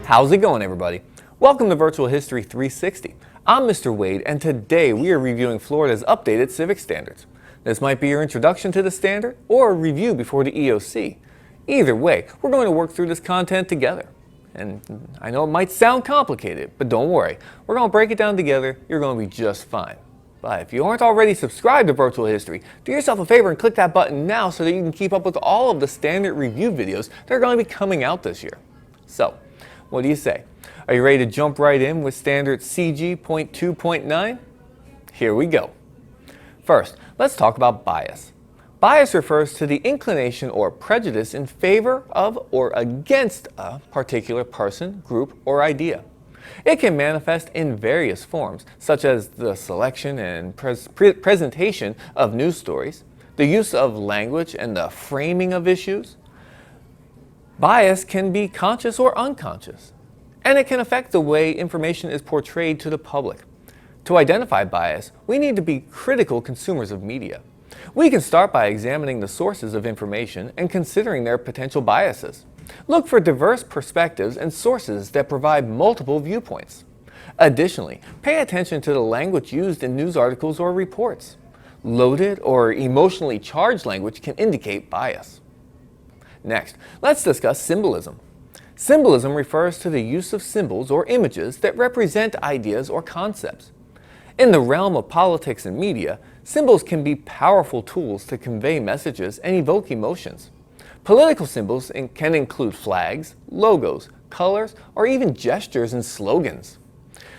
How's it going, everybody? Welcome to Virtual History 360. I'm Mr. Wade, and today we are reviewing Florida's updated civics standards. This might be your introduction to the standard or a review before the EOC. Either way, we're going to work through this content together. And I know it might sound complicated, but don't worry. We're going to break it down together. You're going to be just fine. But if you aren't already subscribed to Virtual History, do yourself a favor and click that button now so that you can keep up with all of the standard review videos that are going to be coming out this year. So, what do you say? Are you ready to jump right in with standard CG.2.9? Here we go. First, let's talk about bias. Bias refers to the inclination or prejudice in favor of or against a particular person, group, or idea. It can manifest in various forms, such as the selection and presentation of news stories, the use of language and the framing of issues. Bias can be conscious or unconscious, and it can affect the way information is portrayed to the public. To identify bias, we need to be critical consumers of media. We can start by examining the sources of information and considering their potential biases. Look for diverse perspectives and sources that provide multiple viewpoints. Additionally, pay attention to the language used in news articles or reports. Loaded or emotionally charged language can indicate bias. Next, let's discuss symbolism. Symbolism refers to the use of symbols or images that represent ideas or concepts. In the realm of politics and media, symbols can be powerful tools to convey messages and evoke emotions. Political symbols can include flags, logos, colors, or even gestures and slogans.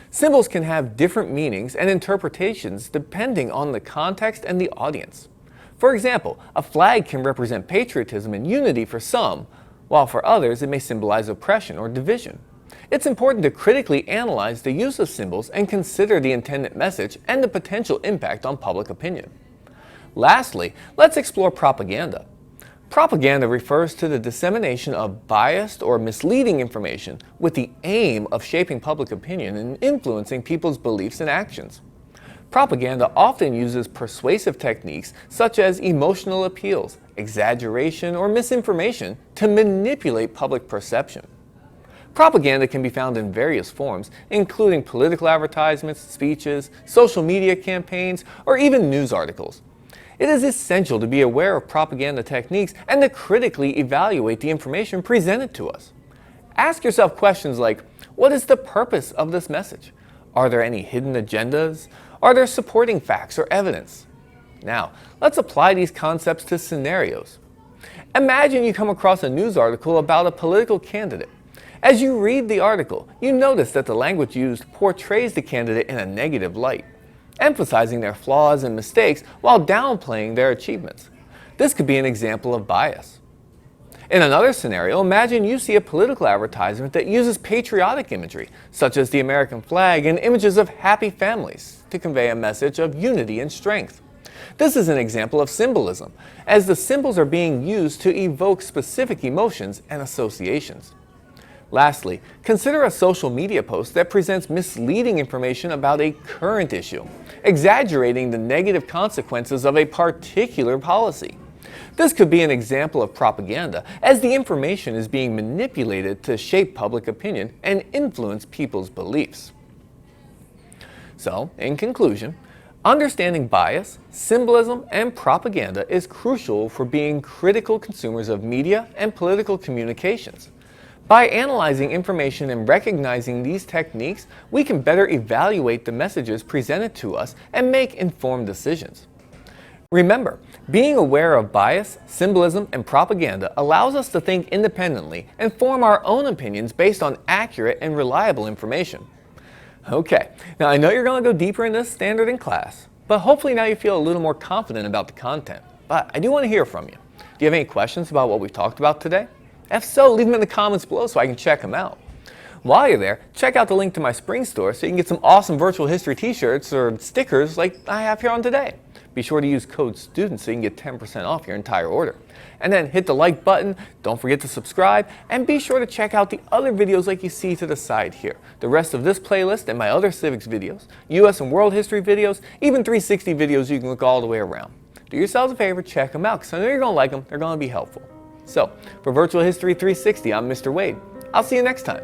Symbols can have different meanings and interpretations depending on the context and the audience. For example, a flag can represent patriotism and unity for some, while for others it may symbolize oppression or division. It's important to critically analyze the use of symbols and consider the intended message and the potential impact on public opinion. Lastly, let's explore propaganda. Propaganda refers to the dissemination of biased or misleading information with the aim of shaping public opinion and influencing people's beliefs and actions. Propaganda often uses persuasive techniques such as emotional appeals, exaggeration, or misinformation to manipulate public perception. Propaganda can be found in various forms, including political advertisements, speeches, social media campaigns, or even news articles. It is essential to be aware of propaganda techniques and to critically evaluate the information presented to us. Ask yourself questions like, what is the purpose of this message? Are there any hidden agendas? Are there supporting facts or evidence? Now, let's apply these concepts to scenarios. Imagine you come across a news article about a political candidate. As you read the article, you notice that the language used portrays the candidate in a negative light, emphasizing their flaws and mistakes while downplaying their achievements. This could be an example of bias. In another scenario, imagine you see a political advertisement that uses patriotic imagery, such as the American flag and images of happy families, to convey a message of unity and strength. This is an example of symbolism, as the symbols are being used to evoke specific emotions and associations. Lastly, consider a social media post that presents misleading information about a current issue, exaggerating the negative consequences of a particular policy. This could be an example of propaganda, as the information is being manipulated to shape public opinion and influence people's beliefs. So, in conclusion, understanding bias, symbolism, and propaganda is crucial for being critical consumers of media and political communications. By analyzing information and recognizing these techniques, we can better evaluate the messages presented to us and make informed decisions. Remember, being aware of bias, symbolism, and propaganda allows us to think independently and form our own opinions based on accurate and reliable information. Okay, now I know you're going to go deeper in this standard in class, but hopefully now you feel a little more confident about the content. But I do want to hear from you. Do you have any questions about what we've talked about today? If so, leave them in the comments below so I can check them out. While you're there, check out the link to my spring store so you can get some awesome virtual history t-shirts or stickers like I have here on today. Be sure to use code STUDENT so you can get 10% off your entire order. And then hit the like button, don't forget to subscribe, and be sure to check out the other videos like you see to the side here. The rest of this playlist and my other civics videos, US and world history videos, even 360 videos you can look all the way around. Do yourselves a favor, check them out because I know you're going to like them, they're going to be helpful. So, for Virtual History 360, I'm Mr. Wade. I'll see you next time.